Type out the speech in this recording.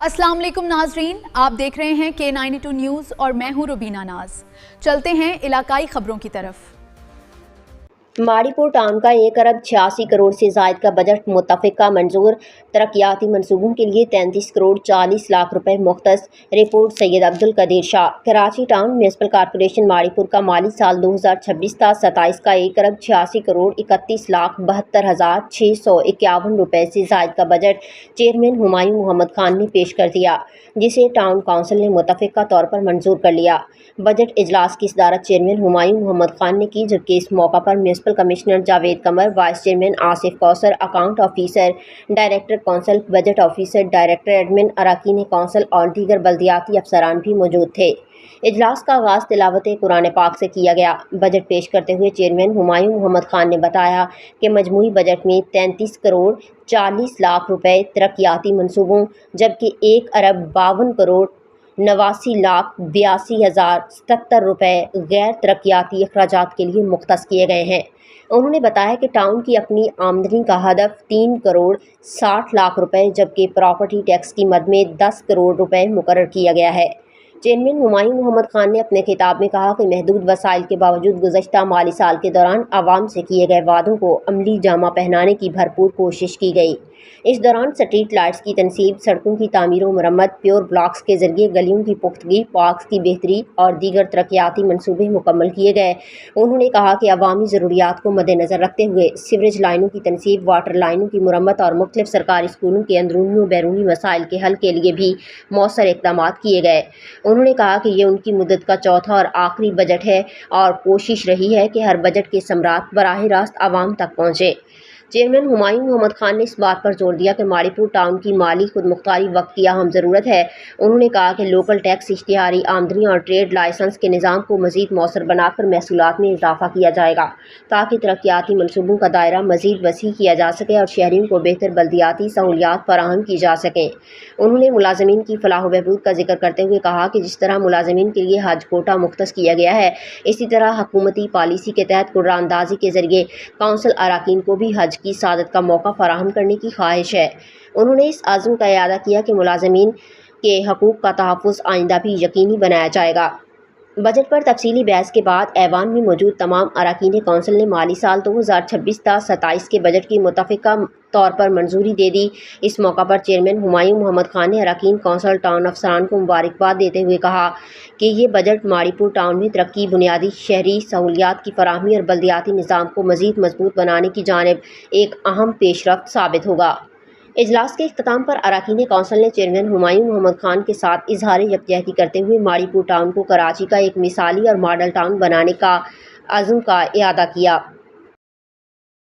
अस्सलाम वालेकुम नाजरीन, आप देख रहे हैं K92 न्यूज़ और मैं हूं रुबीना नाज। चलते हैं इलाकाई खबरों की तरफ। माड़ीपुर टाउन का 1 अरब 86 करोड़ से ज़ायद का बजट मुतफ़िका मंजूर। तरक्याती मंसूबों के लिए 33 करोड़ 40 लाख रुपए मुख्तस। Report Syed Abdul Qadir Shah. Karachi town municipal corporation Maripur का माली साल 2026-27 का 1 अरब 86 करोड़ 31 लाख 72,651 रुपए से ज़ायद का बजट चेयरमैन हुमायूं मोहम्मद खान ने पेश कर दिया, जिसे टाउन काउंसिल ने मुतफ़िका तौर पर मंजूर कर लिया। बजट इजलास की सदारत चेयरमैन हुमायूं मोहम्मद खान ने की, जबकि इस मौका पर municipal commissioner Javed Qamar, vice chairman Asif Kausar, account officer, director council, budget officer, director admin, अरकान कौंसल और दीगर बल्दियाती अफसरान भी मौजूद थे। इजलास का आगाज़ तिलावत कुरान पाक से किया गया। बजट पेश करते हुए चेयरमैन हुमायूं मोहम्मद खान ने बताया कि मजमूई बजट में 33 करोड़ 40 लाख रुपए तरक्याती मनसूबों, जबकि 1 अरब 52 करोड़ 89,82,077 रुपए गैर तरक्याती अखराजात के लिए मुख्तस किए गए हैं। उन्होंने बताया कि टाउन की अपनी आमदनी का हदफ 3 करोड़ 60 लाख रुपए, जबकि प्रॉपर्टी टैक्स की मद में 10 करोड़ रुपए मुकर्रर किया गया है। चेयरमैन हुमायूं मोहम्मद खान ने अपने खिताब में कहा कि महदूद वसाइल के बावजूद गुज़श्ता माली साल के दौरान आवाम से किए गए वादों को अमली जामा पहनाने की भरपूर कोशिश की गई। इस दौरान स्ट्रीट लाइट्स की तनसीब, सड़कों की तामीर व मरम्मत, प्योर ब्लॉक्स के जरिए गलियों की पुख्तगी, पार्क्स की बेहतरी और दीगर तरक्याती मनसूबे मुकम्मल किए गए। उन्होंने कहा कि अवामी ज़रूरियात को मद्देनज़र रखते हुए सीवरेज लाइनों की तनसीब, वाटर लाइनों की मुरम्मत और मुख्तलिफ सरकारी स्कूलों के अंदरूनी व बैरूनी मसाइल के हल के लिए भी मौसर इक़दाम किए गए। उन्होंने कहा कि ये उनकी मुद्दत का चौथा और आखिरी बजट है और कोशिश रही है कि हर बजट के समरात बराह रास्त आवाम तक पहुँचे। चेयरमैन हुमायूं मोहम्मद खान ने इस बात पर जोर दिया कि माड़ीपुर टाउन की माली खुदमुख्तारी वक्त की अहम ज़रूरत है। उन्होंने कहा कि लोकल टैक्स, इश्तिहारी आमदनी और ट्रेड लाइसेंस के निज़ाम को मज़ीद मौसर बनाकर महसूलात में इजाफा किया जाएगा, ताकि तरक्याती मनसूबों का दायरा मज़ीद वसी किया जा सके और शहरियों को बेहतर बल्दियाती सहूलियात फराहम की जा सकें। उन्होंने मुलाजमीन की फलाह व बहबूद का जिक्र करते हुए कहा कि जिस तरह मुलाजमीन के लिए हज कोटा मुख्तस किया गया है, इसी तरह हुकूमती पॉलिसी के तहत कुर्रानंदाजी के जरिए काउंसिल अरकान को भी हज की सादत का मौका फराहम करने की ख्वाहिश है। उन्होंने इस आज़म का इयादा किया कि मुलाजमीन के हकूक़ का तहफ़्फ़ुज़ आइंदा भी यकीनी बनाया जाएगा। बजट पर तफसीली बहस के बाद ऐवान में मौजूद तमाम अरकान कौंसिल ने माली साल 2026-27 के बजट की मुतफ़िका तौर पर मंजूरी दे दी। इस मौका पर चेयरमैन हुमायूं मोहम्मद खान ने अरकान कौंसिल टाउन अफसरान को मुबारकबाद देते हुए कहा कि ये बजट माड़ीपुर टाउन में तरक्की, बुनियादी शहरी सहूलियात की फराहमी और बल्दियाती निज़ाम को मज़ीद मजबूत बनाने की जानिब एक अहम पेशरफ्त साबित होगा। इजलास के इख्तिताम पर अरकान कौंसिल ने चेयरमैन हुमायूं मोहम्मद खान के साथ इजहार यकजहती करते हुए माड़ीपुर टाउन को कराची का एक मिसाली और मॉडल टाउन बनाने का अज़्म का इयादा किया।